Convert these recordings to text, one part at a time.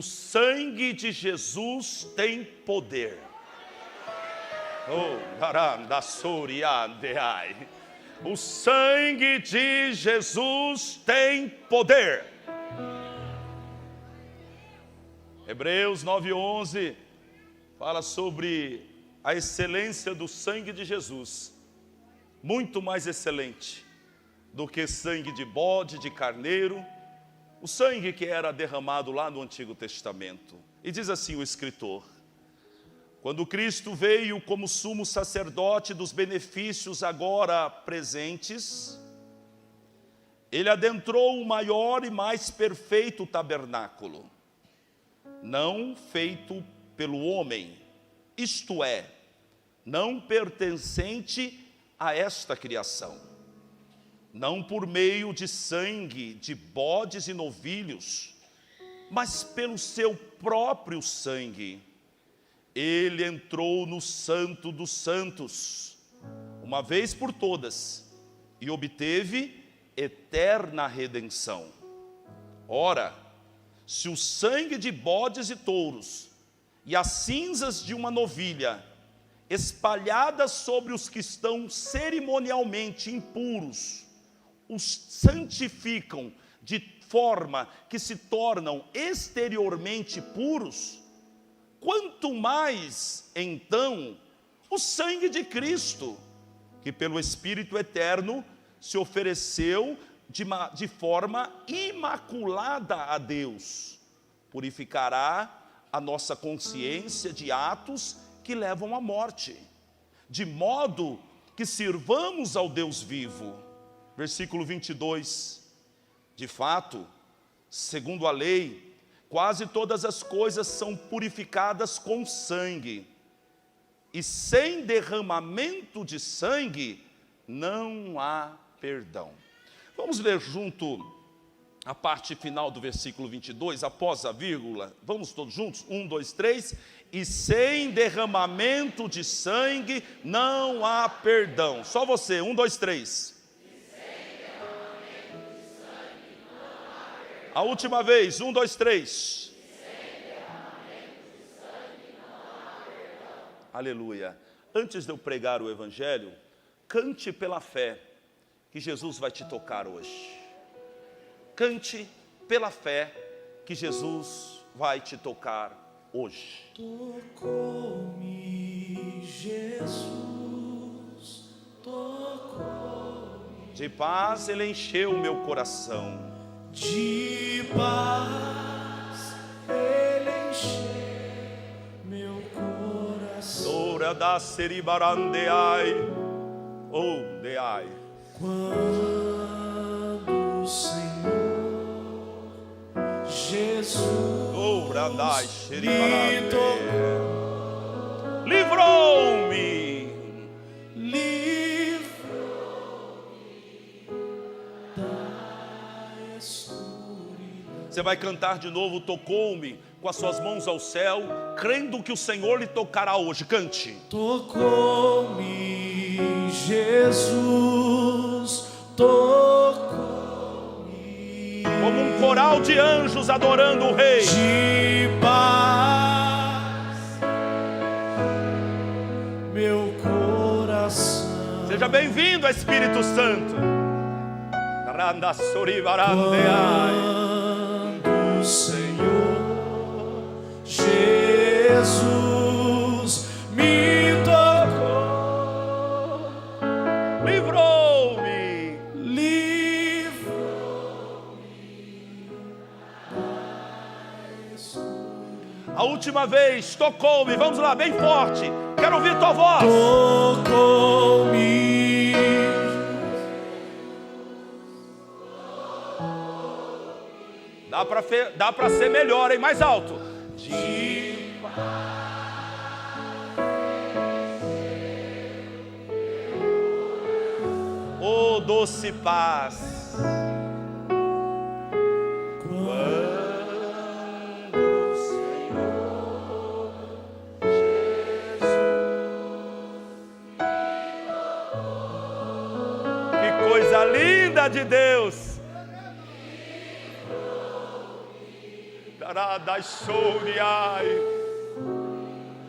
O sangue de Jesus tem poder. O sangue de Jesus tem poder. Hebreus 9:11 fala sobre a excelência do sangue de Jesus, muito mais excelente do que sangue de bode, de carneiro, o sangue que era derramado lá no Antigo Testamento. E diz assim o escritor: quando Cristo veio como sumo sacerdote dos benefícios agora presentes, ele adentrou o maior e mais perfeito tabernáculo, não feito pelo homem, isto é, não pertencente a esta criação, não por meio de sangue de bodes e novilhos, mas pelo seu próprio sangue. Ele entrou no Santo dos Santos, uma vez por todas, e obteve eterna redenção. Ora, se o sangue de bodes e touros e as cinzas de uma novilha, espalhadas sobre os que estão cerimonialmente impuros, os santificam de forma que se tornam exteriormente puros, quanto mais, então, o sangue de Cristo, que pelo Espírito eterno se ofereceu de forma imaculada a Deus, purificará a nossa consciência de atos que levam à morte, de modo que sirvamos ao Deus vivo. Versículo 22, de fato, segundo a lei, quase todas as coisas são purificadas com sangue, e sem derramamento de sangue não há perdão. Vamos ler junto a parte final do versículo 22, após a vírgula. Vamos todos juntos? 1, 2, 3. E sem derramamento de sangue não há perdão. Só você, 1, 2, 3. A última vez, 1, 2, 3. Aleluia. Antes de eu pregar o Evangelho, cante pela fé, que Jesus vai te tocar hoje. Cante pela fé, que Jesus vai te tocar hoje. Tocou-me, Jesus, tocou-me. De paz ele encheu o meu coração. De paz ele encheu meu coração. Dora da seribarandeai, oh deai. Quando o Senhor Jesus Brandai, me tocou, livrou-me. da escuridão. Você vai cantar de novo, tocou-me, com as suas mãos ao céu, crendo que o Senhor lhe tocará hoje. Cante. Tocou-me, Jesus, tocou-me. Como um coral de anjos adorando o Rei. De paz, meu coração. Seja bem-vindo, Espírito Santo. Quando o Senhor Jesus me tocou, Livrou-me. A última vez, tocou-me. Vamos lá, bem forte. Quero ouvir tua voz. tocou-me. Dá para ser melhor, hein? Mais alto. De Oh, doce paz. Que coisa linda de Deus.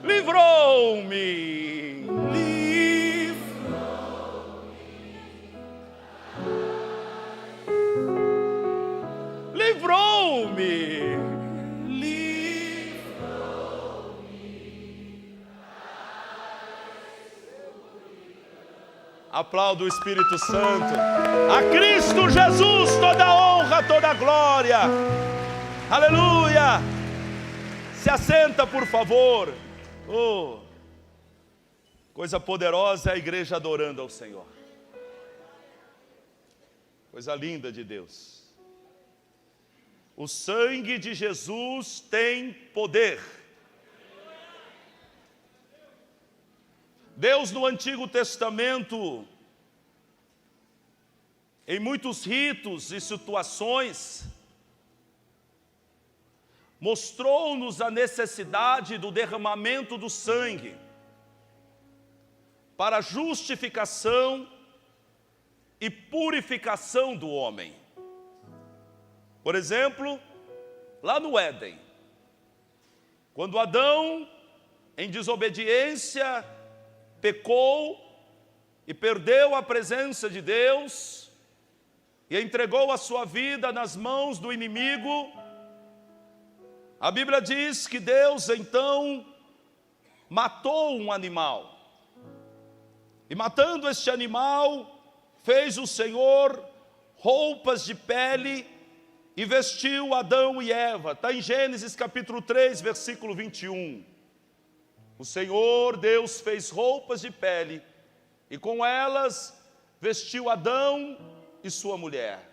Livrou-me. Livrou-me. Aplauda o Espírito Santo. A Cristo Jesus toda a honra, toda a glória. Aleluia. Se assenta, por favor. Oh, coisa poderosa é a igreja adorando ao Senhor. Coisa linda de Deus. O sangue de Jesus tem poder. Deus no Antigo Testamento, em muitos ritos e situações, mostrou-nos a necessidade do derramamento do sangue para a justificação e purificação do homem. Por exemplo, lá no Éden, quando Adão, em desobediência, pecou e perdeu a presença de Deus e entregou a sua vida nas mãos do inimigo, a Bíblia diz que Deus então matou um animal. E matando este animal, fez o Senhor roupas de pele e vestiu Adão e Eva. Está em Gênesis capítulo 3, versículo 21. O Senhor Deus fez roupas de pele e com elas vestiu Adão e sua mulher.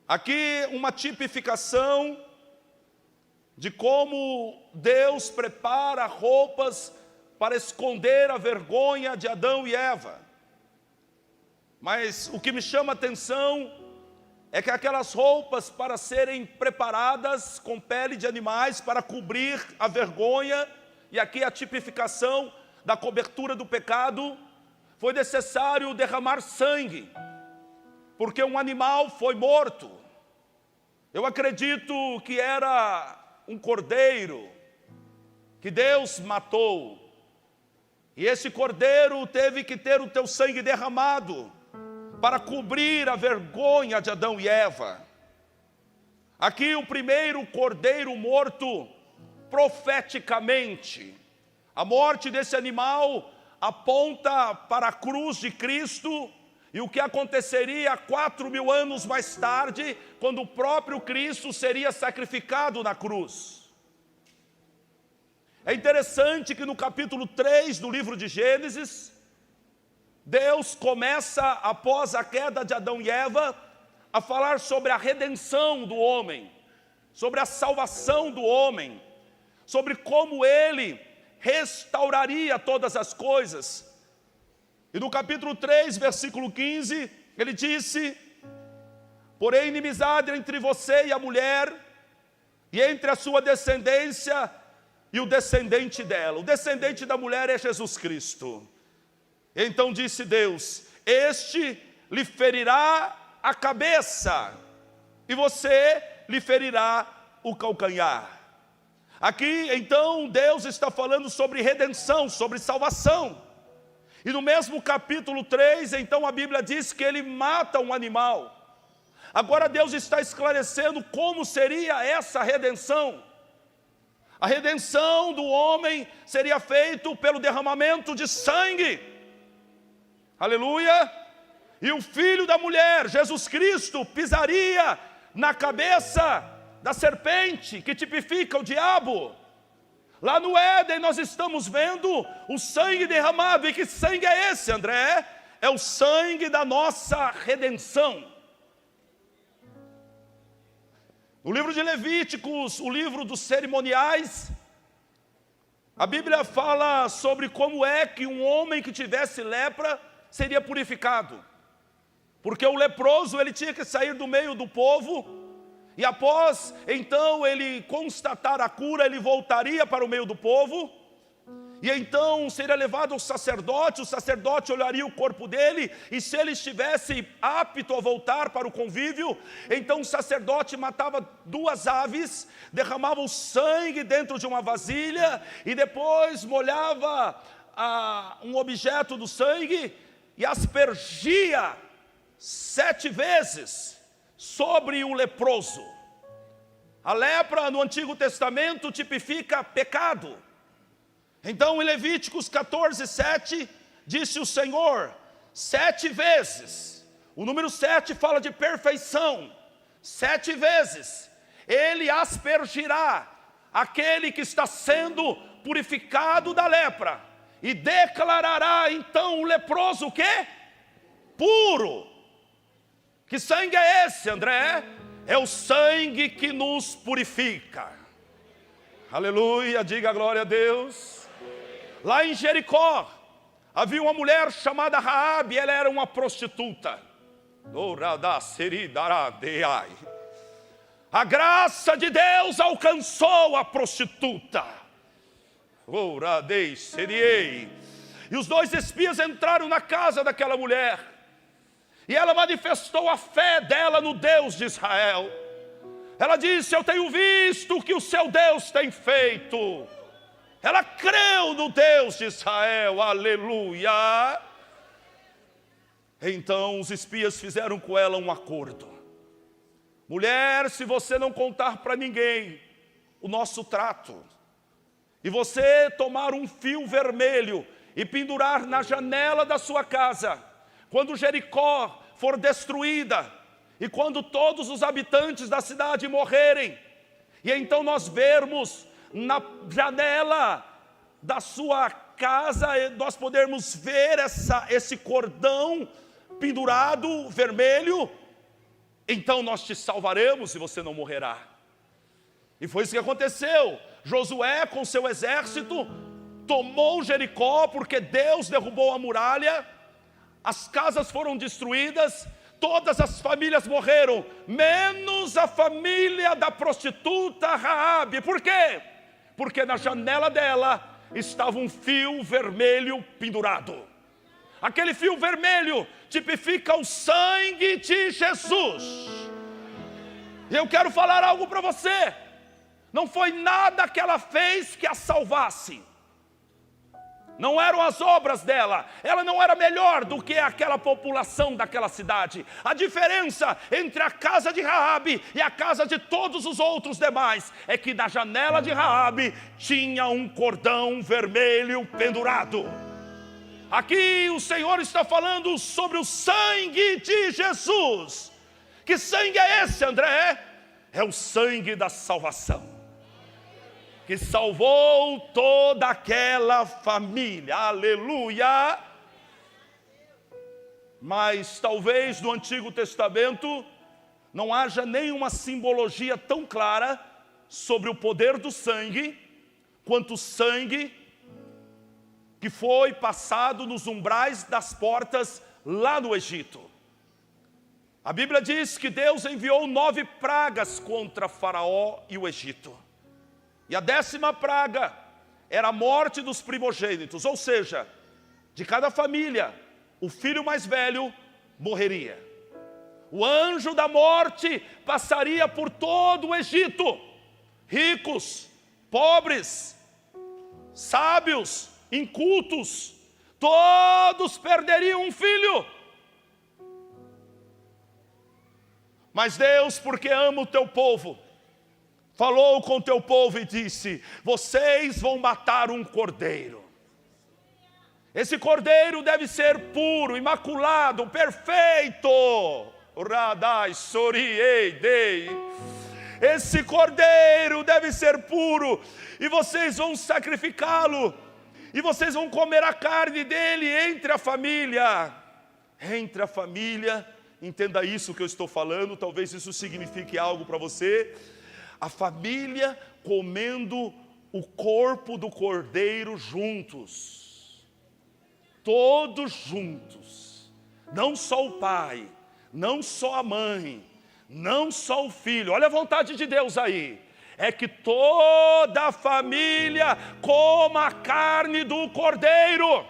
Aqui uma tipificação de como Deus prepara roupas para esconder a vergonha de Adão e Eva. Mas o que me chama a atenção é que aquelas roupas, para serem preparadas com pele de animais para cobrir a vergonha, e aqui a tipificação da cobertura do pecado, foi necessário derramar sangue, porque um animal foi morto. Eu acredito que era um cordeiro que Deus matou, e esse cordeiro teve que ter o teu sangue derramado para cobrir a vergonha de Adão e Eva. Aqui o primeiro cordeiro morto, profeticamente, a morte desse animal aponta para a cruz de Cristo e o que aconteceria 4.000 anos mais tarde, quando o próprio Cristo seria sacrificado na cruz. É interessante que no capítulo 3 do livro de Gênesis, Deus começa, após a queda de Adão e Eva, a falar sobre a redenção do homem, sobre a salvação do homem, sobre como Ele restauraria todas as coisas. E no capítulo 3, versículo 15, ele disse: porém inimizade entre você e a mulher, e entre a sua descendência e o descendente dela. O descendente da mulher é Jesus Cristo. Então disse Deus: este lhe ferirá a cabeça, e você lhe ferirá o calcanhar. Aqui então Deus está falando sobre redenção, sobre salvação. E no mesmo capítulo 3, então a Bíblia diz que ele mata um animal. Agora Deus está esclarecendo como seria essa redenção. A redenção do homem seria feita pelo derramamento de sangue. Aleluia! E o filho da mulher, Jesus Cristo, pisaria na cabeça da serpente, que tipifica o diabo. Lá no Éden nós estamos vendo o sangue derramado. E que sangue é esse, André? É o sangue da nossa redenção. No livro de Levíticos, o livro dos cerimoniais, a Bíblia fala sobre como é que um homem que tivesse lepra seria purificado. Porque o leproso, ele tinha que sair do meio do povo, e após, então, ele constatar a cura, ele voltaria para o meio do povo, E então seria levado ao sacerdote, o sacerdote olharia o corpo dele, e se ele estivesse apto a voltar para o convívio, então o sacerdote matava 2 aves, derramava o sangue dentro de uma vasilha, e depois molhava um objeto do sangue, e aspergia 7 vezes sobre o leproso. A lepra no Antigo Testamento tipifica pecado. Então, em Levíticos 14:7, disse o Senhor, 7 vezes, o número 7 fala de perfeição, 7 vezes, ele aspergirá aquele que está sendo purificado da lepra, e declarará então o leproso o quê? Puro. Que sangue é esse, André? É o sangue que nos purifica. Aleluia, diga glória a Deus. Lá em Jericó, havia uma mulher chamada Raabe, ela era uma prostituta. A graça de Deus alcançou a prostituta. E os 2 espias entraram na casa daquela mulher, e ela manifestou a fé dela no Deus de Israel. Ela disse: eu tenho visto o que o seu Deus tem feito. Ela creu no Deus de Israel, aleluia. Então os espias fizeram com ela um acordo. Mulher, se você não contar para ninguém o nosso trato, e você tomar um fio vermelho e pendurar na janela da sua casa, quando Jericó for destruída, e quando todos os habitantes da cidade morrerem, e então nós vermos na janela da sua casa, nós podemos ver esse cordão pendurado, vermelho, então nós te salvaremos e você não morrerá. E foi isso que aconteceu. Josué com seu exército tomou Jericó, porque Deus derrubou a muralha, as casas foram destruídas, todas as famílias morreram, menos a família da prostituta Raabe. Por quê? Porque na janela dela estava um fio vermelho pendurado. Aquele fio vermelho tipifica o sangue de Jesus. E eu quero falar algo para você. Não foi nada que ela fez que a salvasse. Não eram as obras dela, ela não era melhor do que aquela população daquela cidade. A diferença entre a casa de Raabe e a casa de todos os outros demais é que na janela de Raabe tinha um cordão vermelho pendurado. Aqui o Senhor está falando sobre o sangue de Jesus. Que sangue é esse, André? É o sangue da salvação, que salvou toda aquela família, aleluia. Mas talvez no Antigo Testamento não haja nenhuma simbologia tão clara sobre o poder do sangue, quanto o sangue que foi passado nos umbrais das portas lá no Egito. A Bíblia diz que Deus enviou 9 pragas contra Faraó e o Egito. E a 10ª praga era a morte dos primogênitos, ou seja, de cada família, o filho mais velho morreria. O anjo da morte passaria por todo o Egito. Ricos, pobres, sábios, incultos, todos perderiam um filho. Mas Deus, porque ama o teu povo, falou com o teu povo e disse: vocês vão matar um cordeiro. Esse cordeiro deve ser puro, imaculado, perfeito. Esse cordeiro deve ser puro, e vocês vão sacrificá-lo, e vocês vão comer a carne dele entre a família. Entre a família, entenda isso que eu estou falando, talvez isso signifique algo para você. A família comendo o corpo do cordeiro juntos, todos juntos, não só o pai, não só a mãe, não só o filho. Olha a vontade de Deus aí. é que toda a família coma a carne do cordeiro.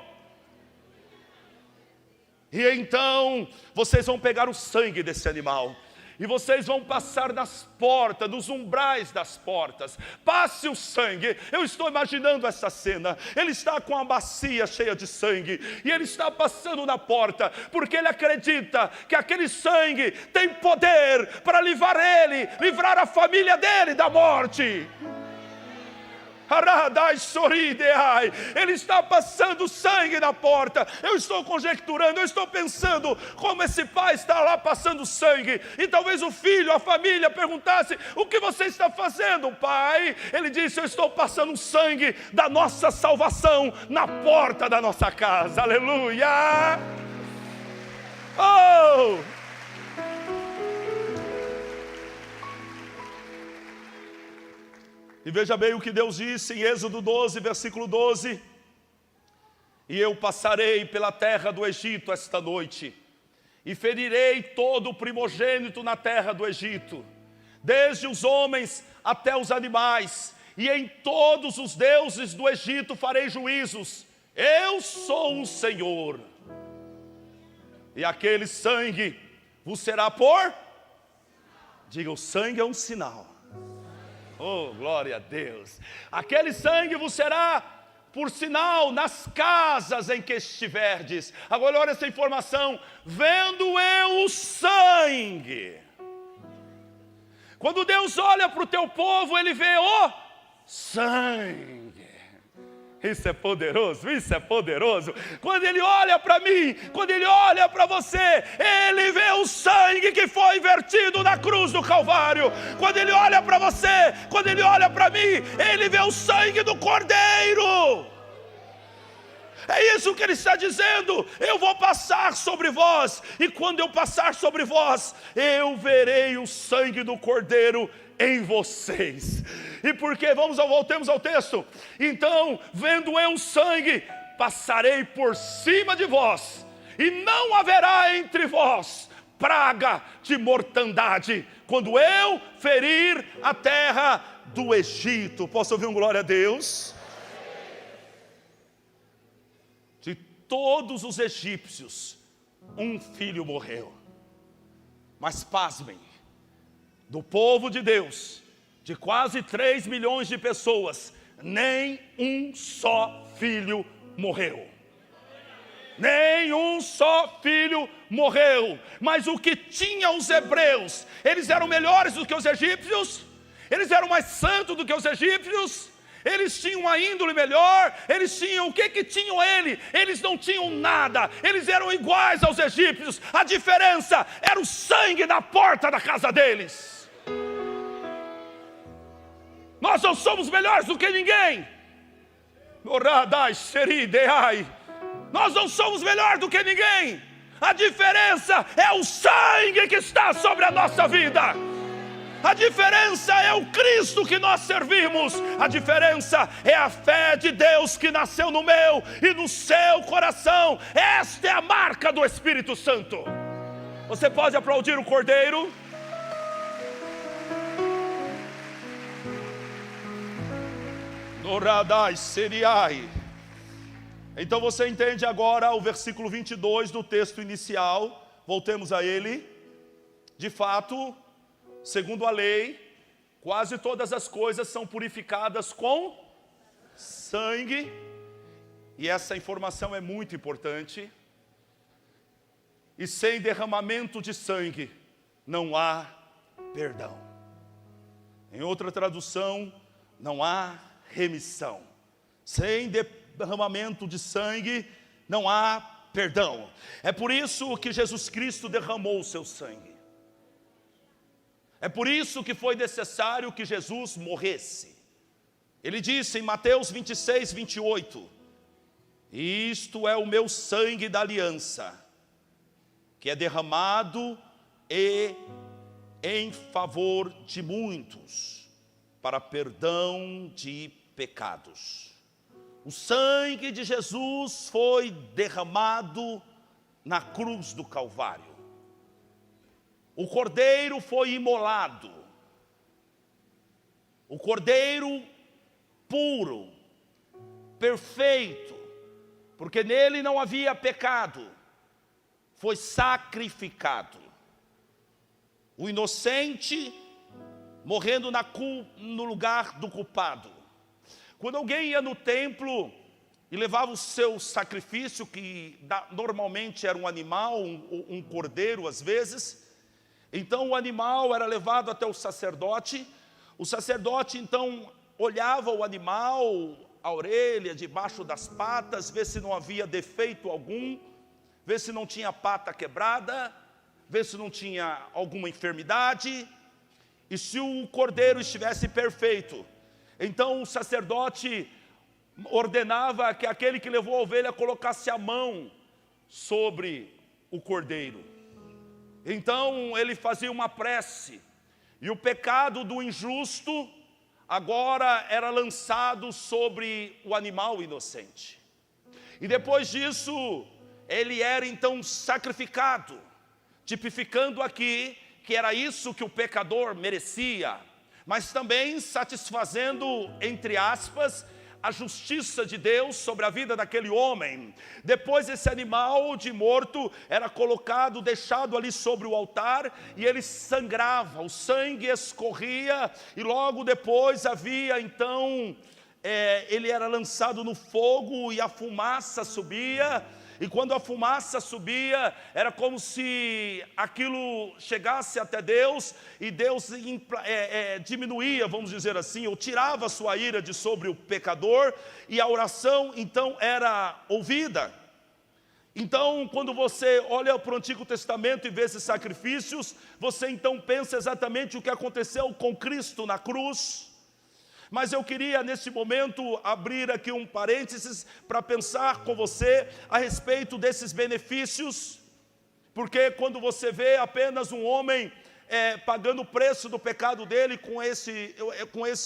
E então vocês vão pegar o sangue desse animal e vocês vão passar nas portas, nos umbrais das portas. Passe o sangue. Eu estou imaginando essa cena. Ele está com a bacia cheia de sangue e ele está passando na porta, porque ele acredita que aquele sangue tem poder para livrar a família dele da morte. Ele está passando sangue na porta. Eu estou conjecturando, eu estou pensando como esse pai está lá passando sangue. E talvez o filho, a família perguntasse: o que você está fazendo, pai? Ele disse: eu estou passando sangue da nossa salvação na porta da nossa casa. Aleluia! Oh! E veja bem o que Deus disse em Êxodo 12, versículo 12. E eu passarei pela terra do Egito esta noite, e ferirei todo o primogênito na terra do Egito, desde os homens até os animais, e em todos os deuses do Egito farei juízos. Eu sou o Senhor. E aquele sangue vos será por... Diga, o sangue é um sinal. Oh, glória a Deus. Aquele sangue vos será por sinal nas casas em que estiverdes. Agora olha essa informação: vendo eu o sangue. Quando Deus olha para o teu povo, Ele vê o sangue. Isso é poderoso, isso é poderoso. Quando Ele olha para mim, quando Ele olha para você, Ele vê o sangue que foi vertido na cruz do Calvário. Quando Ele olha para você, quando Ele olha para mim, Ele vê o sangue do Cordeiro. É isso que Ele está dizendo: eu vou passar sobre vós, e quando eu passar sobre vós, eu verei o sangue do Cordeiro em vocês. E porque, voltemos ao texto. Então, vendo eu o sangue, passarei por cima de vós, e não haverá entre vós praga de mortandade, quando eu ferir a terra do Egito. Posso ouvir um glória a Deus? De todos os egípcios, um filho morreu. Mas pasmem, do povo de Deus, de quase 3 milhões de pessoas, nem um só filho morreu. Nem um só filho morreu. Mas o que tinham os hebreus? Eles eram melhores do que os egípcios? Eles eram mais santos do que os egípcios? Eles tinham uma índole melhor? Eles tinham, o que tinham ele? Eles não tinham nada. Eles eram iguais aos egípcios. A diferença era o sangue na porta da casa deles. Nós não somos melhores do que ninguém. Nós não somos melhores do que ninguém. A diferença é o sangue que está sobre a nossa vida. A diferença é o Cristo que nós servimos. A diferença é a fé de Deus que nasceu no meu e no seu coração. Esta é a marca do Espírito Santo. Você pode aplaudir o Cordeiro? Então você entende agora o versículo 22 do texto inicial. Voltemos a ele. De fato, segundo a lei, quase todas as coisas são purificadas com sangue. E essa informação é muito importante. E sem derramamento de sangue não há perdão. Em outra tradução, não há remissão. Sem derramamento de sangue não há perdão. É por isso que Jesus Cristo derramou o seu sangue. É por isso que foi necessário que Jesus morresse. Ele disse em Mateus 26, 28: isto é o meu sangue da aliança, que é derramado em favor de muitos, para perdão de pecados. O sangue de Jesus foi derramado na cruz do Calvário. O Cordeiro foi imolado. o cordeiro puro, perfeito, porque nele não havia pecado, foi sacrificado. O inocente morrendo no lugar do culpado. Quando alguém ia no templo e levava o seu sacrifício, que normalmente era um animal, um cordeiro às vezes, então o animal era levado até o sacerdote então olhava o animal, a orelha, debaixo das patas, vê se não havia defeito algum, vê se não tinha pata quebrada, vê se não tinha alguma enfermidade, e se o cordeiro estivesse perfeito, então o sacerdote ordenava que aquele que levou a ovelha colocasse a mão sobre o cordeiro. Então ele fazia uma prece, e o pecado do injusto agora era lançado sobre o animal inocente. E depois disso, ele era então sacrificado, tipificando aqui que era isso que o pecador merecia, mas também satisfazendo, entre aspas, a justiça de Deus sobre a vida daquele homem. Depois esse animal de morto era colocado, deixado ali sobre o altar, e ele sangrava, o sangue escorria, e logo depois havia então, ele era lançado no fogo e a fumaça subia. E quando a fumaça subia, era como se aquilo chegasse até Deus, e Deus diminuía, vamos dizer assim, ou tirava a sua ira de sobre o pecador, e a oração então era ouvida. Então, quando você olha para o Antigo Testamento e vê esses sacrifícios, você então pensa exatamente o que aconteceu com Cristo na cruz. Mas eu queria nesse momento abrir aqui um parênteses para pensar com você a respeito desses benefícios, porque quando você vê apenas um homem pagando o preço do pecado dele com esse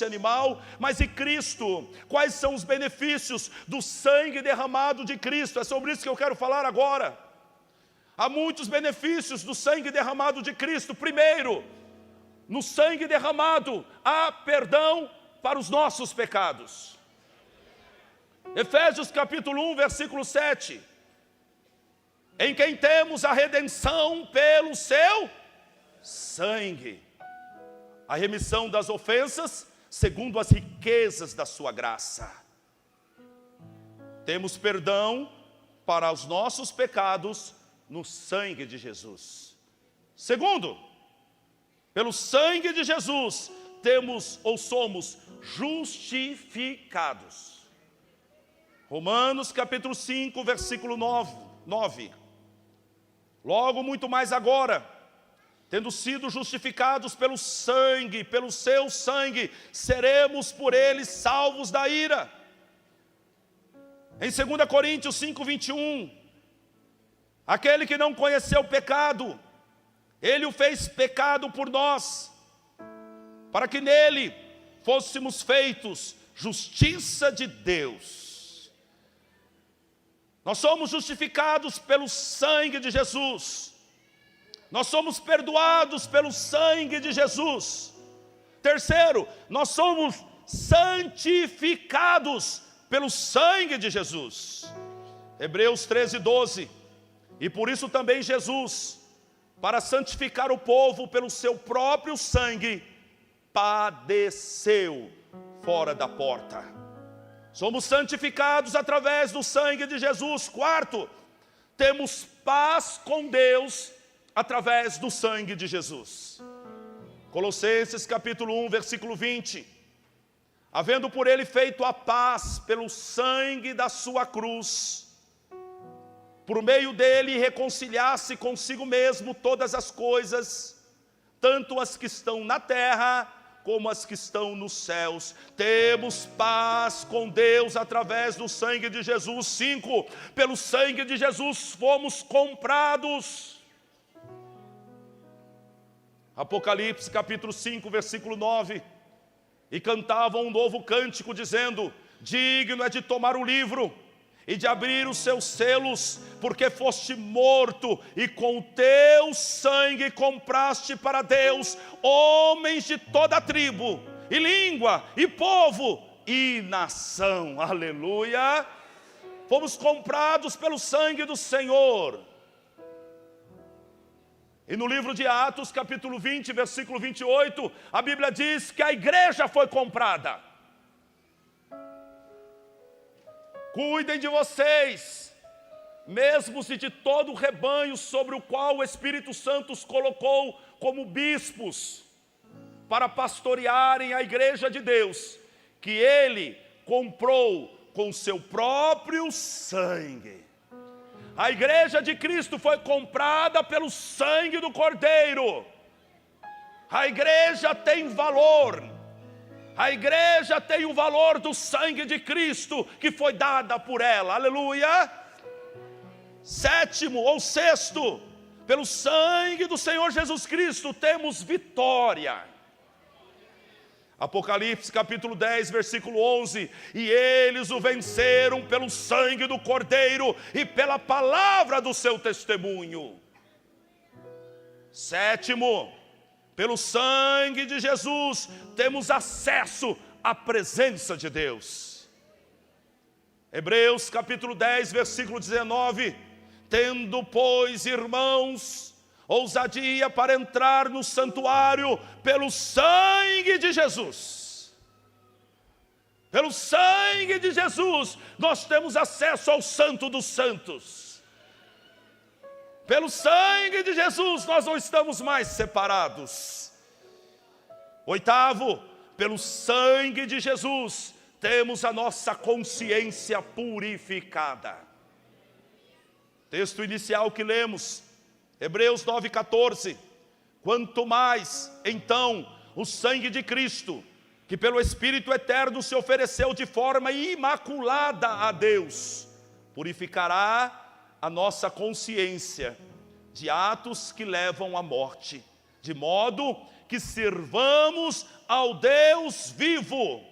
animal, mas e Cristo? Quais são os benefícios do sangue derramado de Cristo? É sobre isso que eu quero falar agora. Há muitos benefícios do sangue derramado de Cristo. Primeiro, no sangue derramado há perdão para os nossos pecados. Efésios capítulo 1, versículo 7. Em quem temos a redenção pelo seu sangue, a remissão das ofensas, segundo as riquezas da sua graça. Temos perdão para os nossos pecados no sangue de Jesus. Segundo, pelo sangue de Jesus, temos ou somos justificados. Romanos capítulo 5, versículo 9. Logo muito mais agora, tendo sido justificados pelo sangue, pelo seu sangue, seremos por ele salvos da ira. Em 2 Coríntios 5, 21, aquele que não conheceu o pecado, ele o fez pecado por nós, para que nele fôssemos feitos justiça de Deus. Nós somos justificados pelo sangue de Jesus. Nós somos perdoados pelo sangue de Jesus. Terceiro, nós somos santificados pelo sangue de Jesus. Hebreus 13, 12. E por isso também Jesus, para santificar o povo pelo seu próprio sangue, padeceu fora da porta. Somos santificados através do sangue de Jesus. Quarto, temos paz com Deus através do sangue de Jesus. Colossenses capítulo 1, versículo 20. Havendo por ele feito a paz pelo sangue da sua cruz, por meio dele reconciliasse consigo mesmo todas as coisas, tanto as que estão na terra como as que estão nos céus. Temos paz com Deus através do sangue de Jesus. 5, pelo sangue de Jesus fomos comprados. Apocalipse capítulo 5, versículo 9. E cantavam um novo cântico dizendo: digno é de tomar o livro e de abrir os seus selos, porque foste morto, e com o teu sangue compraste para Deus homens de toda a tribo, e língua, e povo, e nação. Aleluia! Fomos comprados pelo sangue do Senhor. E no livro de Atos, capítulo 20, versículo 28, a Bíblia diz que a igreja foi comprada. Cuidem de vocês, mesmo se de todo o rebanho sobre o qual o Espírito Santo os colocou como bispos, para pastorearem a igreja de Deus, que Ele comprou com seu próprio sangue. A igreja de Cristo foi comprada pelo sangue do Cordeiro. A igreja tem valor. A igreja tem o valor do sangue de Cristo que foi dada por ela. Aleluia! Sétimo ou sexto, pelo sangue do Senhor Jesus Cristo temos vitória. Apocalipse capítulo 10, versículo 11, e eles o venceram pelo sangue do Cordeiro e pela palavra do seu testemunho. Sétimo, pelo sangue de Jesus temos acesso à presença de Deus. Hebreus capítulo 10, versículo 19, tendo, pois, irmãos, ousadia para entrar no santuário pelo sangue de Jesus. Pelo sangue de Jesus, nós temos acesso ao Santo dos Santos. Pelo sangue de Jesus, nós não estamos mais separados. Oitavo, pelo sangue de Jesus, temos a nossa consciência purificada. Texto inicial que lemos, Hebreus 9,14, quanto mais, então, o sangue de Cristo, que pelo Espírito Eterno se ofereceu de forma imaculada a Deus, purificará a nossa consciência de atos que levam à morte, de modo que sirvamos ao Deus vivo.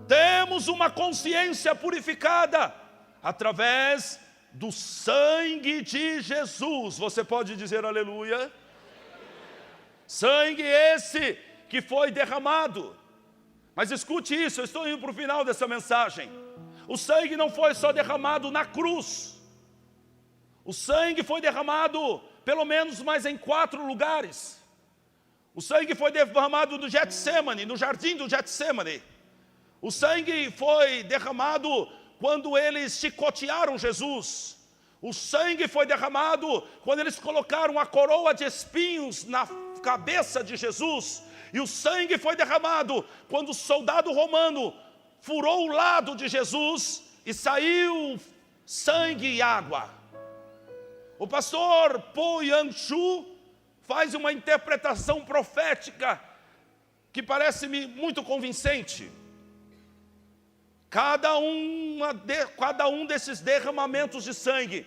Temos uma consciência purificada através do sangue de Jesus. Você pode dizer aleluia? Sangue esse que foi derramado. Mas escute isso, eu estou indo para o final dessa mensagem. O sangue não foi só derramado na cruz. O sangue foi derramado pelo menos mais em 4 lugares. O sangue foi derramado no Getsemane, no jardim do Getsemane. O sangue foi derramado quando eles chicotearam Jesus. O sangue foi derramado quando eles colocaram a coroa de espinhos na cabeça de Jesus. E o sangue foi derramado quando o soldado romano furou o lado de Jesus e saiu sangue e água. O pastor Po Yang-Chu faz uma interpretação profética que parece-me muito convincente. Cada um desses derramamentos de sangue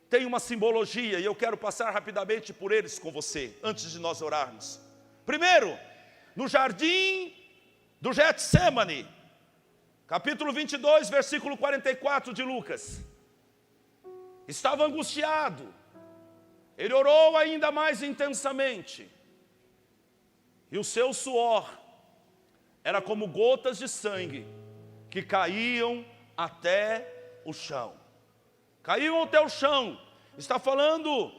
tem uma simbologia, e eu quero passar rapidamente por eles com você, antes de nós orarmos. Primeiro, no jardim do Getsemane, capítulo 22, versículo 44 de Lucas. Estava angustiado, ele orou ainda mais intensamente, e o seu suor era como gotas de sangue, que caíam até o chão. Caíam até o chão. Está falando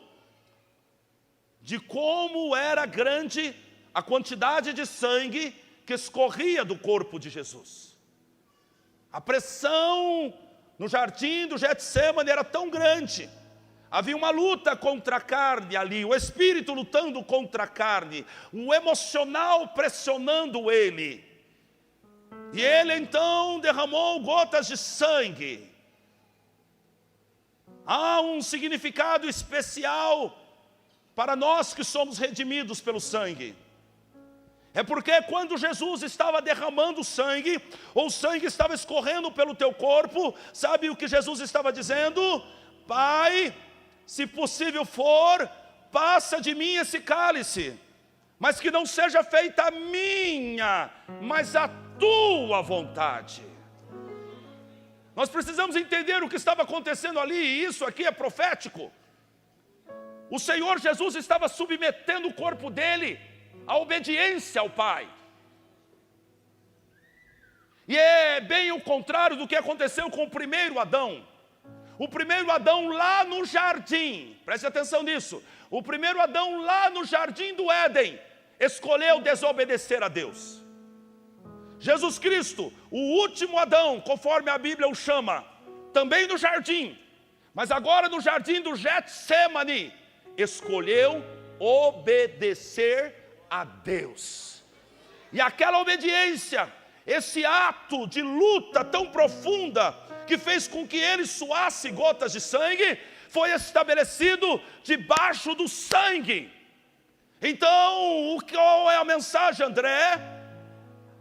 de como era grande a quantidade de sangue que escorria do corpo de Jesus. A pressão no jardim do Getsemane era tão grande. Havia uma luta contra a carne ali, o espírito lutando contra a carne, o emocional pressionando ele. E ele então derramou gotas de sangue. Há um significado especial para nós que somos redimidos pelo sangue. É porque quando Jesus estava derramando sangue, ou o sangue estava escorrendo pelo teu corpo, sabe o que Jesus estava dizendo? Pai, se possível for, passa de mim esse cálice, mas que não seja feita a minha, mas a tua vontade. Nós precisamos entender o que estava acontecendo ali, e isso aqui é profético. O Senhor Jesus estava submetendo o corpo dele à obediência ao Pai. E é bem o contrário do que aconteceu com o primeiro Adão. O primeiro Adão lá no jardim, preste atenção nisso. O primeiro Adão lá no jardim do Éden escolheu desobedecer a Deus. Jesus Cristo, o último Adão, conforme a Bíblia o chama, também no jardim, mas agora no jardim do Getsemane, escolheu obedecer a Deus. E aquela obediência, esse ato de luta tão profunda, que fez com que ele suasse gotas de sangue, foi estabelecido debaixo do sangue. Então, qual é a mensagem, André?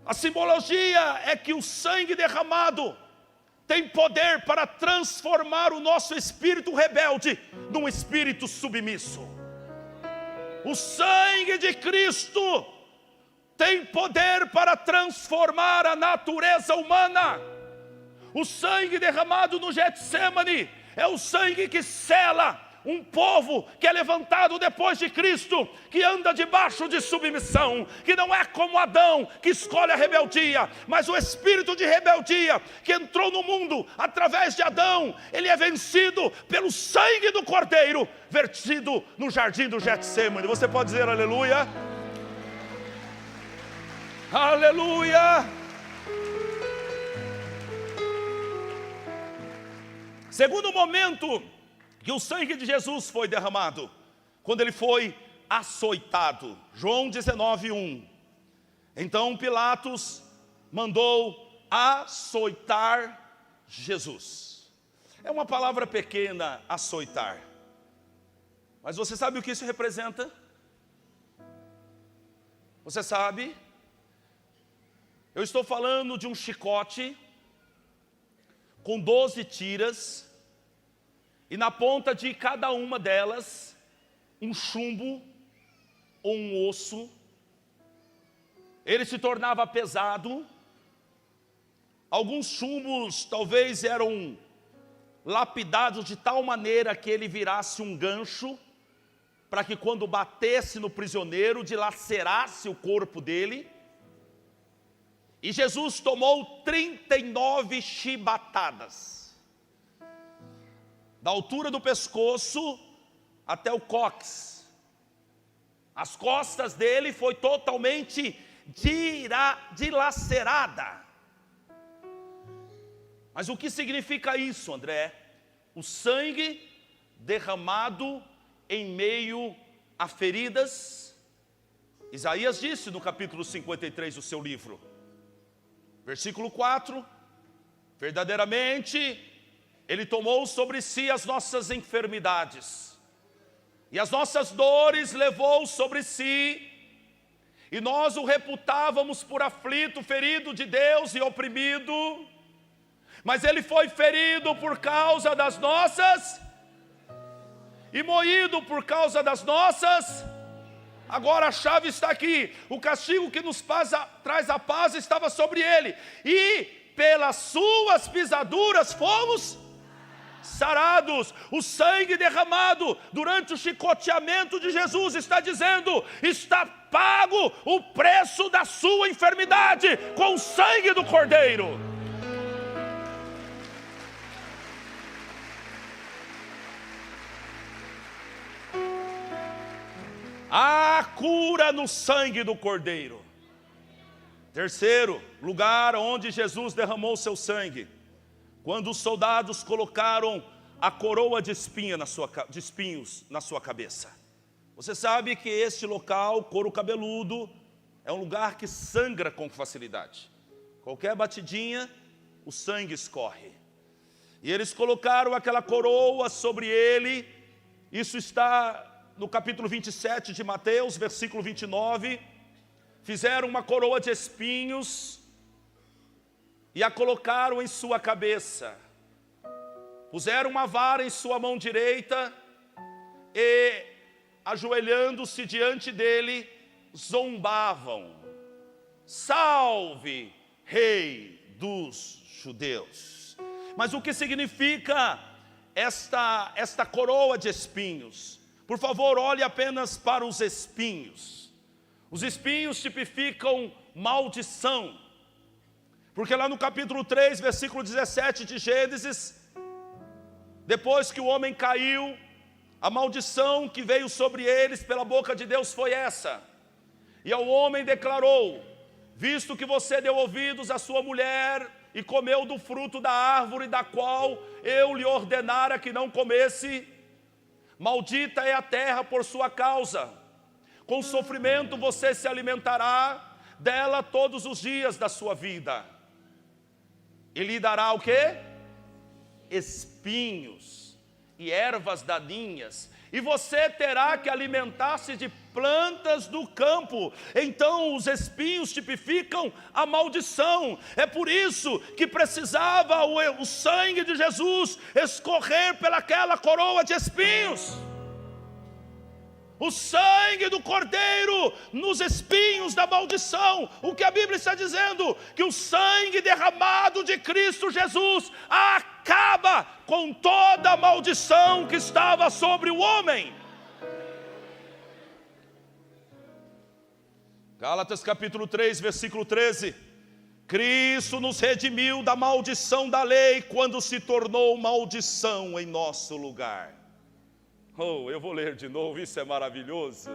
A simbologia é que o sangue derramado tem poder para transformar o nosso espírito rebelde num espírito submisso. O sangue de Cristo tem poder para transformar a natureza humana. O sangue derramado no Getsemane é o sangue que sela um povo que é levantado depois de Cristo, que anda debaixo de submissão, que não é como Adão, que escolhe a rebeldia, mas o espírito de rebeldia que entrou no mundo através de Adão, ele é vencido pelo sangue do Cordeiro, vertido no jardim do Getsemane. Você pode dizer aleluia? Aleluia! Segundo momento que o sangue de Jesus foi derramado, quando ele foi açoitado. João 19:1. Então Pilatos mandou açoitar Jesus. É uma palavra pequena, açoitar. Mas você sabe o que isso representa? Você sabe? Eu estou falando de um chicote com 12 tiras, e na ponta de cada uma delas, um chumbo ou um osso. Ele se tornava pesado. Alguns chumbos talvez eram lapidados de tal maneira que ele virasse um gancho, para que quando batesse no prisioneiro, dilacerasse o corpo dele. E Jesus tomou 39 chibatadas, da altura do pescoço até o cóccix. As costas dele foi totalmente dilacerada. Mas o que significa isso, André? O sangue derramado em meio a feridas. Isaías disse no capítulo 53 do seu livro, versículo 4, verdadeiramente Ele tomou sobre si as nossas enfermidades, e as nossas dores levou sobre si, e nós o reputávamos por aflito, ferido de Deus e oprimido, mas ele foi ferido por causa das nossas, e moído por causa das nossas. Agora a chave está aqui: o castigo que nos traz a paz estava sobre ele, e pelas suas pisaduras fomos sarados. O sangue derramado durante o chicoteamento de Jesus está dizendo: está pago o preço da sua enfermidade com o sangue do Cordeiro. Há cura no sangue do Cordeiro. Terceiro lugar onde Jesus derramou seu sangue, quando os soldados colocaram a coroa de espinhos na sua cabeça. Você sabe que este local, couro cabeludo, é um lugar que sangra com facilidade. Qualquer batidinha, o sangue escorre. E eles colocaram aquela coroa sobre ele. Isso está no capítulo 27 de Mateus, versículo 29. Fizeram uma coroa de espinhos e a colocaram em sua cabeça. Puseram uma vara em sua mão direita e, ajoelhando-se diante dele, zombavam: salve, Rei dos Judeus. Mas o que significa esta coroa de espinhos? Por favor, olhe apenas para os espinhos. Os espinhos tipificam maldição. Porque lá no capítulo 3, versículo 17 de Gênesis, depois que o homem caiu, a maldição que veio sobre eles pela boca de Deus foi essa. E ao homem declarou: visto que você deu ouvidos à sua mulher e comeu do fruto da árvore da qual eu lhe ordenara que não comesse, maldita é a terra por sua causa. Com sofrimento você se alimentará dela todos os dias da sua vida. E lhe dará o quê? Espinhos e ervas daninhas, e você terá que alimentar-se de plantas do campo. Então os espinhos tipificam a maldição. É por isso que precisava o sangue de Jesus escorrer pelaquela coroa de espinhos. O sangue do Cordeiro nos espinhos da maldição. O que a Bíblia está dizendo? Que o sangue derramado de Cristo Jesus acaba com toda a maldição que estava sobre o homem. Gálatas capítulo 3, versículo 13. Cristo nos redimiu da maldição da lei quando se tornou maldição em nosso lugar. Oh, eu vou ler de novo, isso é maravilhoso.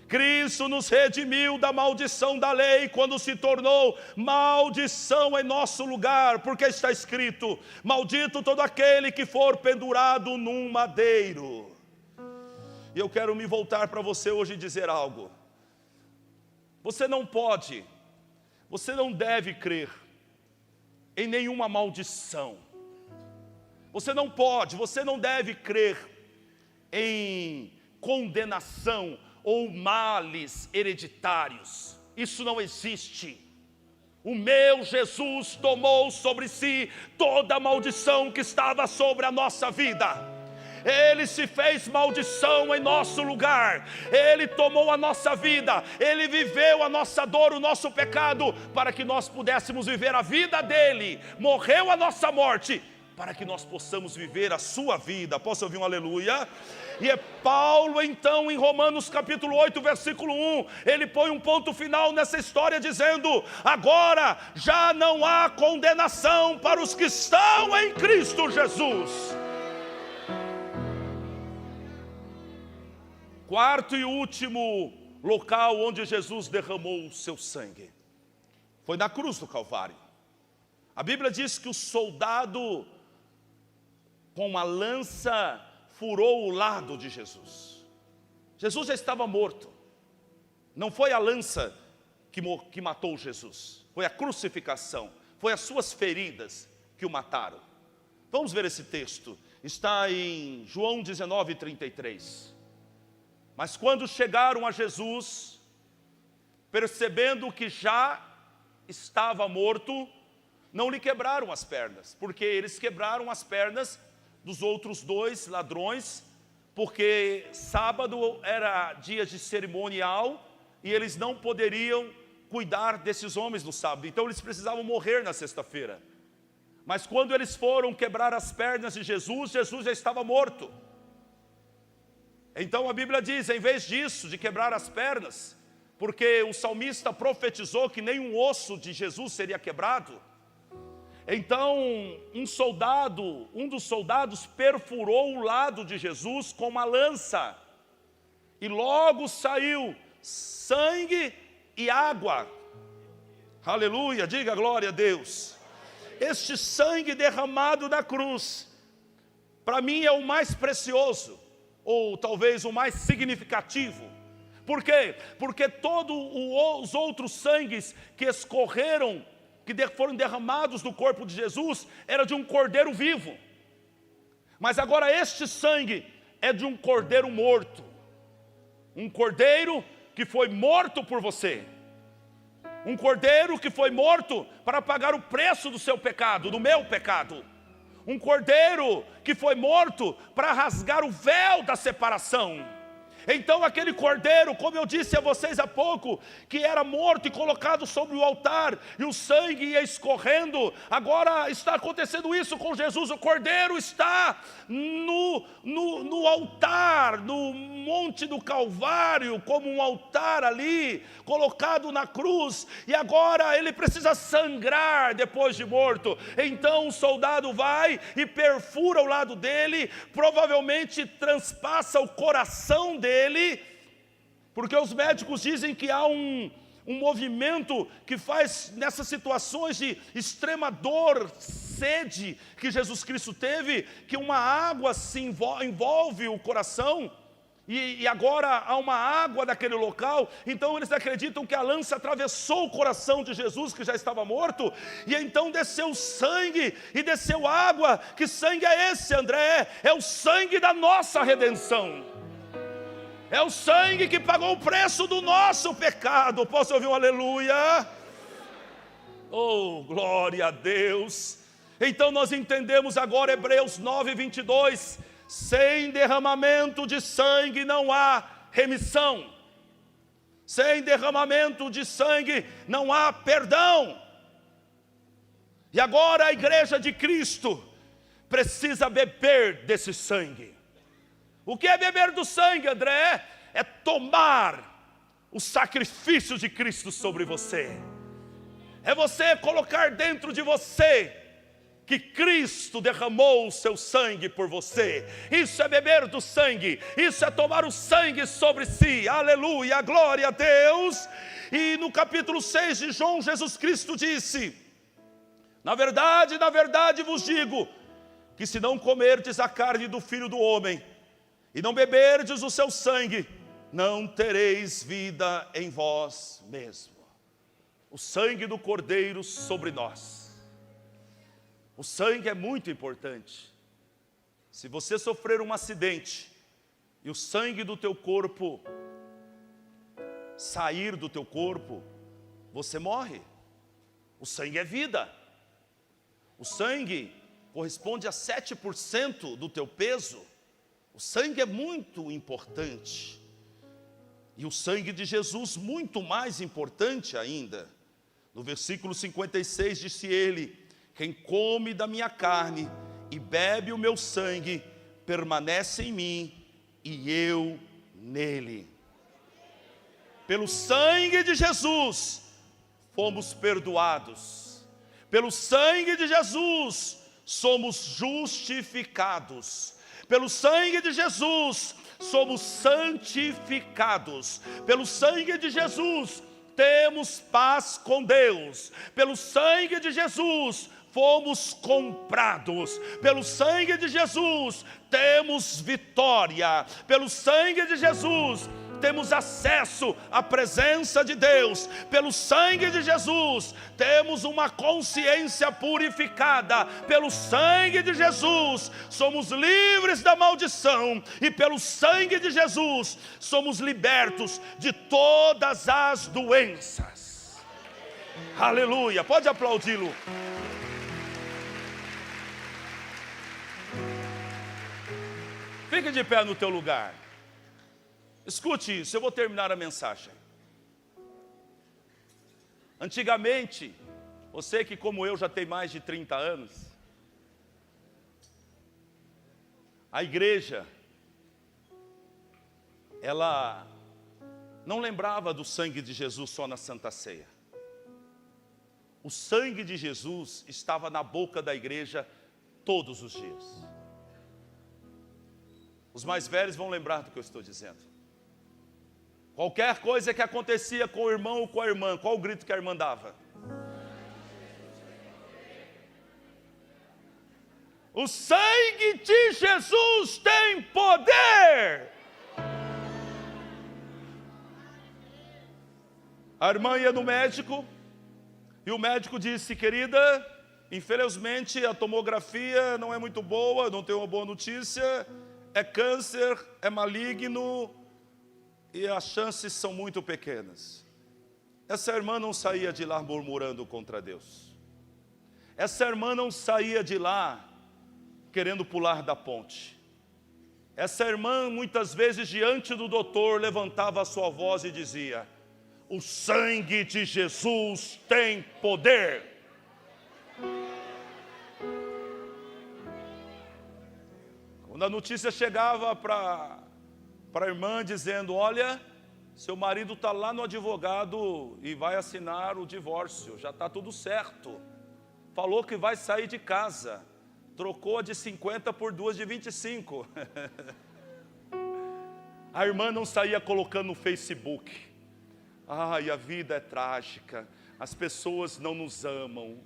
Cristo nos redimiu da maldição da lei quando se tornou maldição em nosso lugar, porque está escrito: maldito todo aquele que for pendurado num madeiro. E eu quero me voltar para você hoje e dizer algo. Você não pode, você não deve crer em nenhuma maldição. Você não pode, você não deve crer em condenação ou males hereditários. Isso não existe. O meu Jesus tomou sobre si toda a maldição que estava sobre a nossa vida. Ele se fez maldição em nosso lugar. Ele tomou a nossa vida. Ele viveu a nossa dor, o nosso pecado, para que nós pudéssemos viver a vida dele. Morreu a nossa morte, para que nós possamos viver a sua vida. Posso ouvir um aleluia? E é Paulo então em Romanos capítulo 8, versículo 1, ele põe um ponto final nessa história dizendo: agora já não há condenação para os que estão em Cristo Jesus. Quarto e último local onde Jesus derramou o seu sangue foi na cruz do Calvário. A Bíblia diz que o soldado com uma lança furou o lado de Jesus. Jesus já estava morto. Não foi a lança que matou Jesus, foi a crucificação, foi as suas feridas que o mataram. Vamos ver esse texto, está em João 19:33. Mas quando chegaram a Jesus, percebendo que já estava morto, não lhe quebraram as pernas, porque eles quebraram as pernas dos outros dois ladrões, porque sábado era dia de cerimonial e eles não poderiam cuidar desses homens no sábado, então eles precisavam morrer na sexta-feira. Mas quando eles foram quebrar as pernas de Jesus, Jesus já estava morto. Então a Bíblia diz, em vez disso, de quebrar as pernas, porque o salmista profetizou que nenhum osso de Jesus seria quebrado, então um dos soldados perfurou o lado de Jesus com uma lança, e logo saiu sangue e água. Aleluia, diga glória a Deus. Este sangue derramado na cruz, para mim é o mais precioso, ou talvez o mais significativo. Por quê? Porque todos os outros sangues que escorreram, que foram derramados do corpo de Jesus, era de um cordeiro vivo. Mas agora este sangue é de um cordeiro morto. Um cordeiro que foi morto por você. Um cordeiro que foi morto para pagar o preço do seu pecado, do meu pecado. Um cordeiro que foi morto para rasgar o véu da separação. Então aquele cordeiro, como eu disse a vocês há pouco, que era morto e colocado sobre o altar, e o sangue ia escorrendo, agora está acontecendo isso com Jesus. O cordeiro está no altar, no monte do Calvário, como um altar ali, colocado na cruz, e agora ele precisa sangrar depois de morto. Então o soldado vai e perfura o lado dele, provavelmente transpassa o coração dele, porque os médicos dizem que há um movimento que faz nessas situações de extrema dor, sede que Jesus Cristo teve, que uma água se envolve o coração, e agora há uma água daquele local. Então eles acreditam que a lança atravessou o coração de Jesus, que já estava morto, e então desceu sangue e desceu água. Que sangue é esse, André? É o sangue da nossa redenção. É o sangue que pagou o preço do nosso pecado. Posso ouvir um aleluia? Oh, glória a Deus. Então nós entendemos agora Hebreus 9:22. Sem derramamento de sangue não há remissão. Sem derramamento de sangue não há perdão. E agora a igreja de Cristo precisa beber desse sangue. O que é beber do sangue, André? É tomar o sacrifício de Cristo sobre você. É você colocar dentro de você que Cristo derramou o seu sangue por você. Isso é beber do sangue. Isso é tomar o sangue sobre si. Aleluia, glória a Deus. E no capítulo 6 de João, Jesus Cristo disse: na verdade vos digo, que se não comerdes a carne do Filho do Homem, e não beberdes o seu sangue, não tereis vida em vós mesmo. O sangue do Cordeiro sobre nós. O sangue é muito importante. Se você sofrer um acidente, e o sangue do teu corpo sair do teu corpo, você morre. O sangue é vida. O sangue corresponde a 7% do teu peso. O sangue é muito importante. E o sangue de Jesus muito mais importante ainda. No versículo 56 disse ele: quem come da minha carne e bebe o meu sangue, permanece em mim e eu nele. Pelo sangue de Jesus fomos perdoados. Pelo sangue de Jesus somos justificados. Pelo sangue de Jesus somos santificados. Pelo sangue de Jesus temos paz com Deus. Pelo sangue de Jesus fomos comprados. Pelo sangue de Jesus temos vitória. Pelo sangue de Jesus temos acesso à presença de Deus. Pelo sangue de Jesus temos uma consciência purificada. Pelo sangue de Jesus somos livres da maldição. E pelo sangue de Jesus somos libertos de todas as doenças. Aleluia, pode aplaudi-lo. Fique de pé no teu lugar. Escute isso, eu vou terminar a mensagem. Antigamente, você que como eu já tem mais de 30 anos, a igreja, ela não lembrava do sangue de Jesus só na Santa Ceia. O sangue de Jesus estava na boca da igreja todos os dias. Os mais velhos vão lembrar do que eu estou dizendo. Qualquer coisa que acontecia com o irmão ou com a irmã, qual o grito que a irmã dava? O sangue de Jesus tem poder. A irmã ia no médico e o médico disse: querida, infelizmente a tomografia não é muito boa, não tenho uma boa notícia, é câncer, é maligno e as chances são muito pequenas. Essa irmã não saía de lá murmurando contra Deus. Essa irmã não saía de lá querendo pular da ponte. Essa irmã, muitas vezes, diante do doutor, levantava a sua voz e dizia: o sangue de Jesus tem poder. Quando a notícia chegava para a irmã dizendo: olha, seu marido está lá no advogado e vai assinar o divórcio, já está tudo certo. Falou que vai sair de casa, trocou a de 50 por duas de 25. A irmã não saía colocando no Facebook: ai, a vida é trágica, as pessoas não nos amam.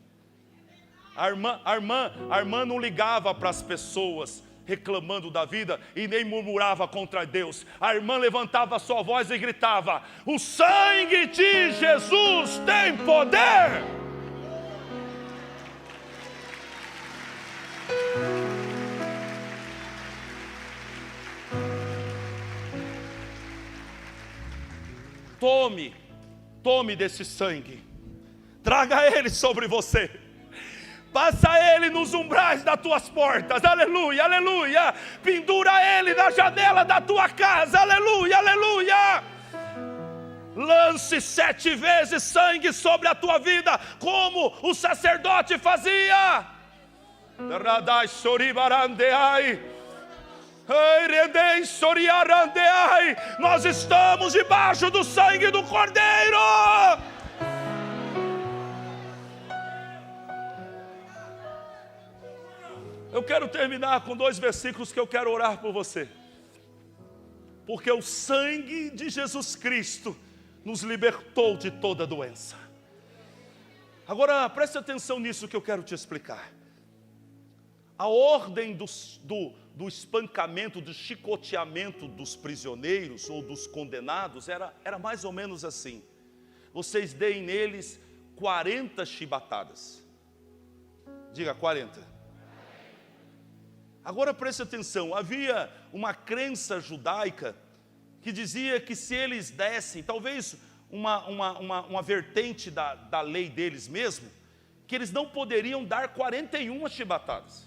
A irmã não ligava para as pessoas reclamando da vida e nem murmurava contra Deus. A irmã levantava a sua voz e gritava: o sangue de Jesus tem poder. Tome desse sangue, traga ele sobre você, passa ele nos umbrais das tuas portas, aleluia, aleluia, pendura ele na janela da tua casa, aleluia, aleluia. Lance 7 vezes sangue sobre a tua vida, como o sacerdote fazia. Nós estamos debaixo do sangue do Cordeiro. Eu quero terminar com 2 versículos que eu quero orar por você. Porque o sangue de Jesus Cristo nos libertou de toda doença. Agora preste atenção nisso que eu quero te explicar. A ordem do espancamento, do chicoteamento dos prisioneiros ou dos condenados era mais ou menos assim: vocês deem neles 40 chibatadas. Diga 40. Agora preste atenção, havia uma crença judaica que dizia que se eles dessem, talvez uma vertente da lei deles mesmo, que eles não poderiam dar 41 chibatadas.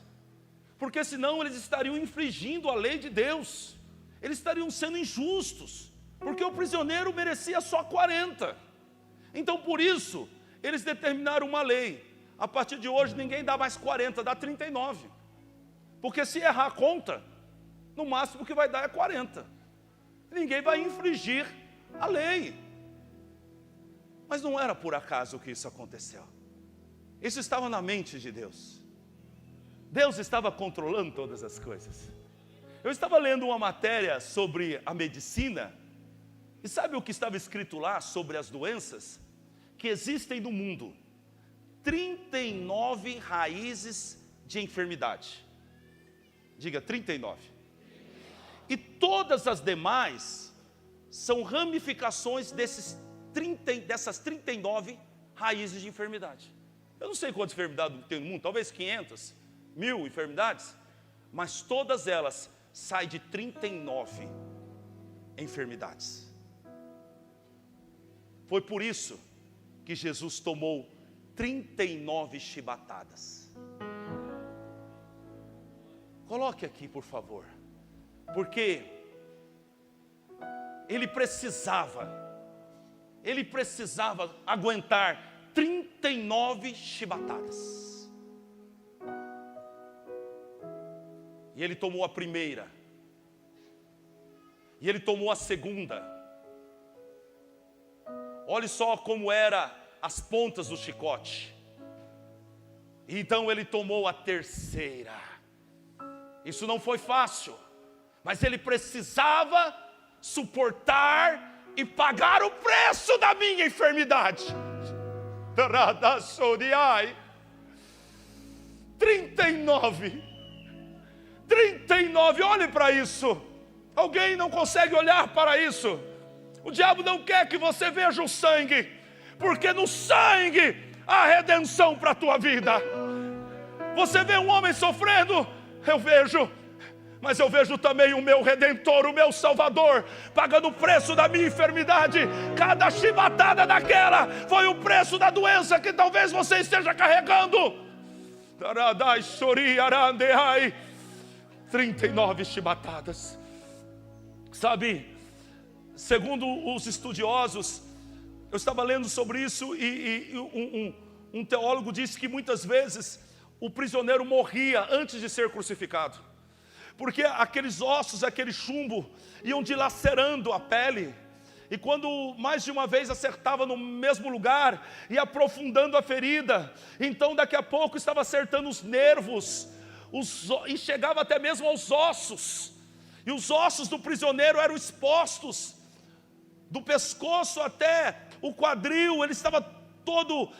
Porque senão eles estariam infringindo a lei de Deus, eles estariam sendo injustos, porque o prisioneiro merecia só 40. Então por isso, eles determinaram uma lei: a partir de hoje ninguém dá mais 40, dá 39. Porque se errar a conta, no máximo que vai dar é 40. Ninguém vai infringir a lei. Mas não era por acaso que isso aconteceu. Isso estava na mente de Deus. Deus estava controlando todas as coisas. Eu estava lendo uma matéria sobre a medicina, e sabe o que estava escrito lá sobre as doenças? Que existem no mundo 39 raízes de enfermidade. Diga 39. E todas as demais são ramificações dessas 39 raízes de enfermidade. Eu não sei quantas enfermidades tem no mundo, talvez 500, 1000 enfermidades, mas todas elas saem de 39 enfermidades. Foi por isso que Jesus tomou 39 chibatadas. Coloque aqui, por favor, porque ele precisava aguentar 39 chibatadas. E ele tomou a primeira, e ele tomou a segunda. Olhe só como eram as pontas do chicote. E então ele tomou a terceira. Isso não foi fácil, mas ele precisava suportar e pagar o preço da minha enfermidade. 39, olhe para isso. Alguém não consegue olhar para isso? O diabo não quer que você veja o sangue, porque no sangue há redenção para a tua vida. Você vê um homem sofrendo, eu vejo, mas eu vejo também o meu Redentor, o meu Salvador, pagando o preço da minha enfermidade. Cada chibatada daquela foi o preço da doença que talvez você esteja carregando. 39 chibatadas. Sabe, segundo os estudiosos, eu estava lendo sobre isso e um teólogo disse que muitas vezes o prisioneiro morria antes de ser crucificado, porque aqueles ossos, aquele chumbo iam dilacerando a pele, e quando mais de uma vez acertava no mesmo lugar, ia aprofundando a ferida, então daqui a pouco estava acertando os nervos, e chegava até mesmo aos ossos, e os ossos do prisioneiro eram expostos, do pescoço até o quadril, ele estava todo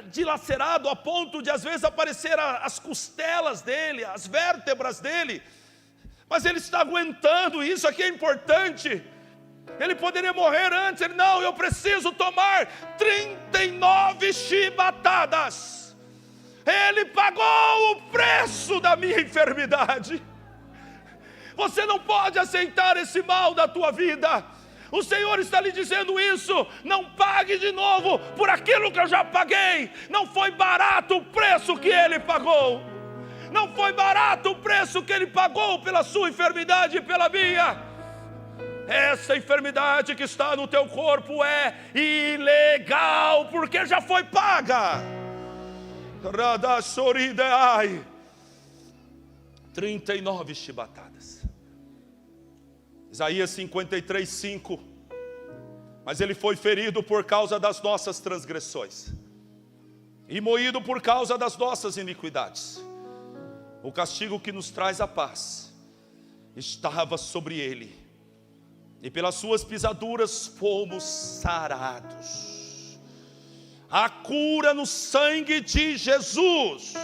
dilacerado, a ponto de às vezes aparecer as costelas dele, as vértebras dele, mas ele está aguentando. Isso aqui é importante. Ele poderia morrer antes, ele não, eu preciso tomar 39 chibatadas. Ele pagou o preço da minha enfermidade. Você não pode aceitar esse mal da tua vida. O Senhor está lhe dizendo isso. Não pague de novo por aquilo que eu já paguei. Não foi barato o preço que Ele pagou. Não foi barato o preço que Ele pagou pela sua enfermidade e pela minha. Essa enfermidade que está no teu corpo é ilegal, porque já foi paga. 39 chibatadas. Isaías 53:5. Mas ele foi ferido por causa das nossas transgressões e moído por causa das nossas iniquidades. O castigo que nos traz a paz estava sobre ele, e pelas suas pisaduras fomos sarados. A cura no sangue de Jesus,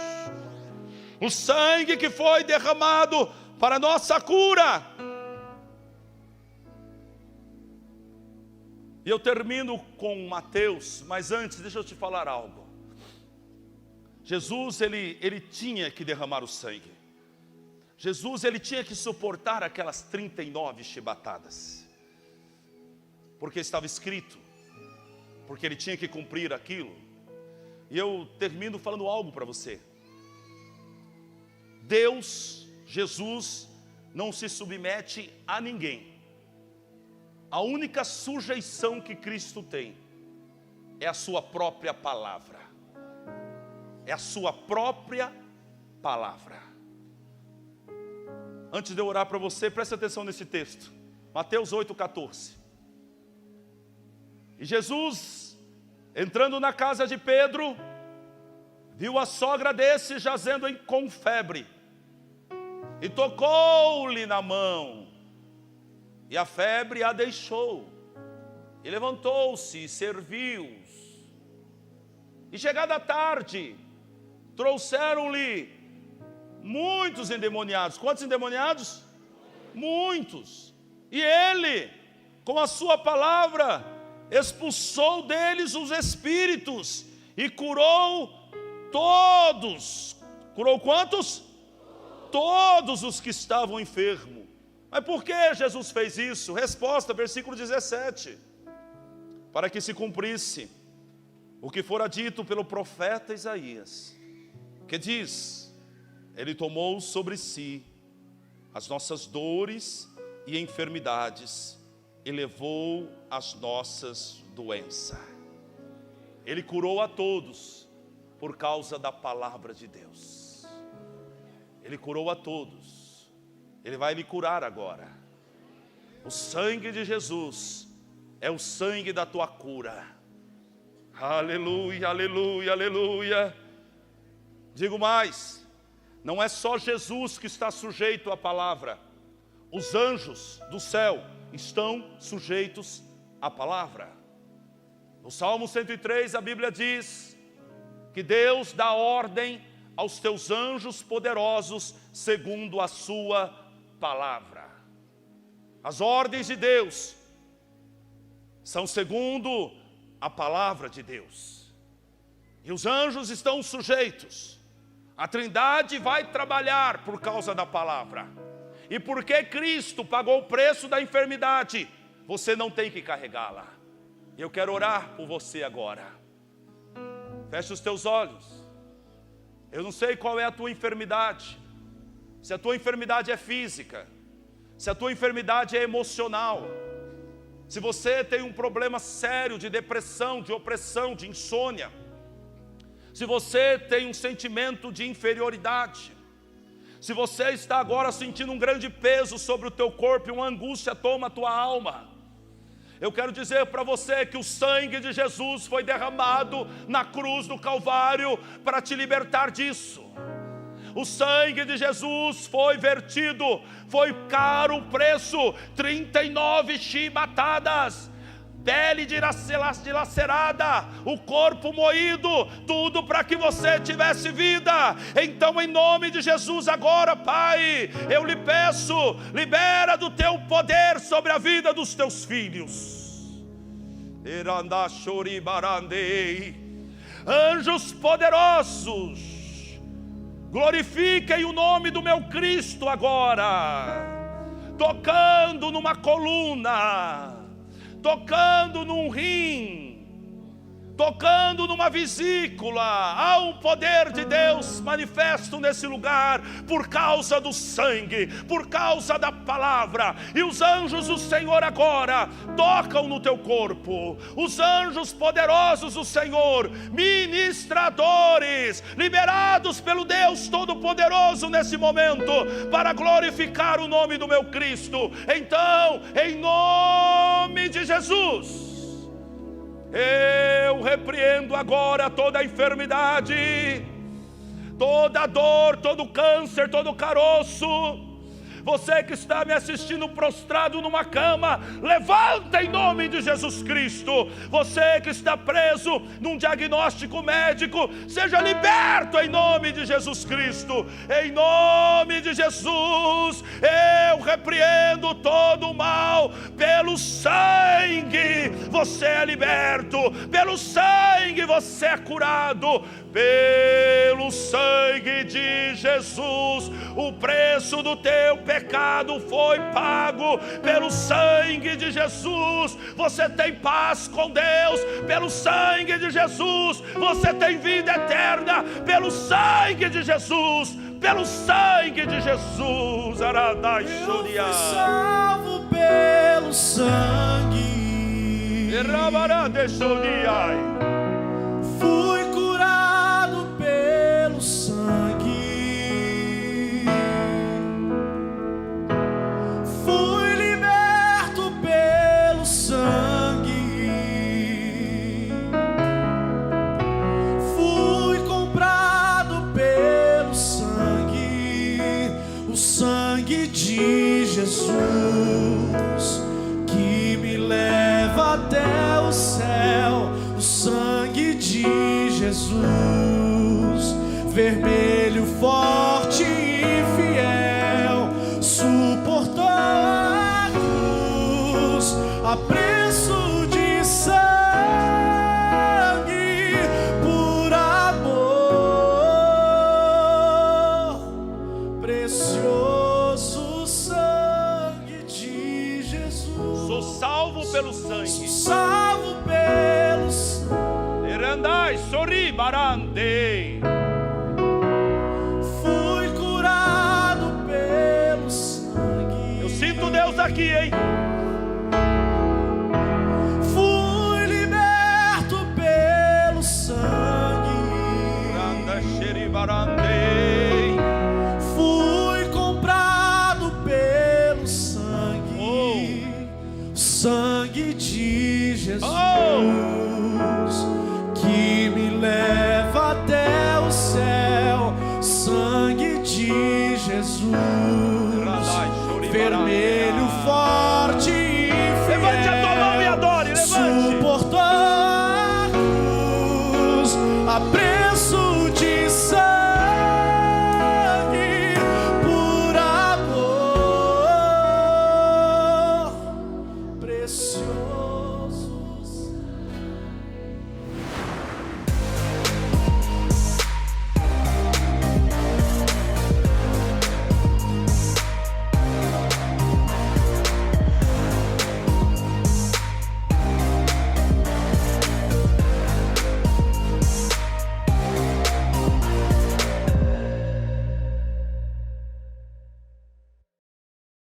o sangue que foi derramado para a nossa cura. E eu termino com Mateus, mas antes deixa eu te falar algo. Jesus, ele tinha que derramar o sangue. Jesus, ele tinha que suportar aquelas 39 chibatadas, porque estava escrito, porque ele tinha que cumprir aquilo. E eu termino falando algo para você. Deus, Jesus, não se submete a ninguém. A única sujeição que Cristo tem é a sua própria palavra. É a sua própria palavra. Antes de eu orar para você, preste atenção nesse texto. Mateus 8,14. E Jesus, entrando na casa de Pedro, viu a sogra desse jazendo com febre, e tocou-lhe na mão, e a febre a deixou, e levantou-se e serviu-os. E chegada a tarde, trouxeram-lhe muitos endemoniados. Quantos endemoniados? Muitos. E ele, com a sua palavra, expulsou deles os espíritos e curou todos. Curou quantos? Todos os que estavam enfermos. Mas por que Jesus fez isso? Resposta, versículo 17. Para que se cumprisse o que fora dito pelo profeta Isaías, que diz: Ele tomou sobre si as nossas dores e enfermidades, e levou as nossas doenças. Ele curou a todos por causa da palavra de Deus. Ele curou a todos. Ele vai lhe curar agora. O sangue de Jesus é o sangue da tua cura. Aleluia, aleluia, aleluia. Digo mais, não é só Jesus que está sujeito à palavra. Os anjos do céu estão sujeitos à palavra. No Salmo 103 a Bíblia diz que Deus dá ordem aos teus anjos poderosos segundo a sua palavra. As ordens de Deus são segundo a palavra de Deus. E os anjos estão sujeitos. A Trindade vai trabalhar por causa da palavra. E porque Cristo pagou o preço da enfermidade, você não tem que carregá-la. Eu quero orar por você agora. Feche os teus olhos. Eu não sei qual é a tua enfermidade. se a tua enfermidade é física, se a tua enfermidade é emocional, se você tem um problema sério de depressão, de opressão, de insônia, se você tem um sentimento de inferioridade, se você está agora sentindo um grande peso sobre o teu corpo e uma angústia toma a tua alma, eu quero dizer para você que o sangue de Jesus foi derramado na cruz do Calvário para te libertar disso. O sangue de Jesus foi vertido, foi caro o preço, 39 chibatadas, pele dilacerada, o corpo moído, tudo para que você tivesse vida. Então, em nome de Jesus agora, Pai, eu lhe peço, libera do teu poder sobre a vida dos teus filhos. Anjos poderosos, glorifiquem o nome do meu Cristo agora, tocando numa coluna, tocando num rim, tocando numa vesícula. Há um poder de Deus manifesto nesse lugar, por causa do sangue, por causa da palavra. E os anjos do Senhor agora tocam no teu corpo, os anjos poderosos do Senhor, ministradores, liberados pelo Deus Todo-Poderoso nesse momento, para glorificar o nome do meu Cristo. Então, em nome de Jesus, eu repreendo agora toda a enfermidade, toda dor, todo câncer, todo caroço. Você que está me assistindo prostrado numa cama, levanta em nome de Jesus Cristo. Você que está preso num diagnóstico médico, seja liberto em nome de Jesus Cristo. Em nome de Jesus, eu repreendo todo o mal. Pelo sangue você é liberto, pelo sangue você é curado. Pelo sangue de Jesus, o preço do teu pecado foi pago. Pelo sangue de Jesus, você tem paz com Deus. Pelo sangue de Jesus, você tem vida eterna. Pelo sangue de Jesus, pelo sangue de Jesus. Eu fui salvo pelo sangue, fui curado pelo sangue, fui liberto pelo sangue, fui comprado pelo sangue, o sangue de Jesus que me leva até o céu, o sangue de Jesus, vermelho, forte e fiel, suportou a cruz a preço de sangue, por amor, precioso sangue de Jesus. Sou salvo pelo sangue. Sou salvo pelo sangue. Erandai, sorri, barandei. Fui curado pelo sangue. Eu sinto Deus aqui, hein? Fui liberto pelo sangue. Randa, xeri, barandei. Fui comprado pelo sangue. Sangue de Jesus. Oh!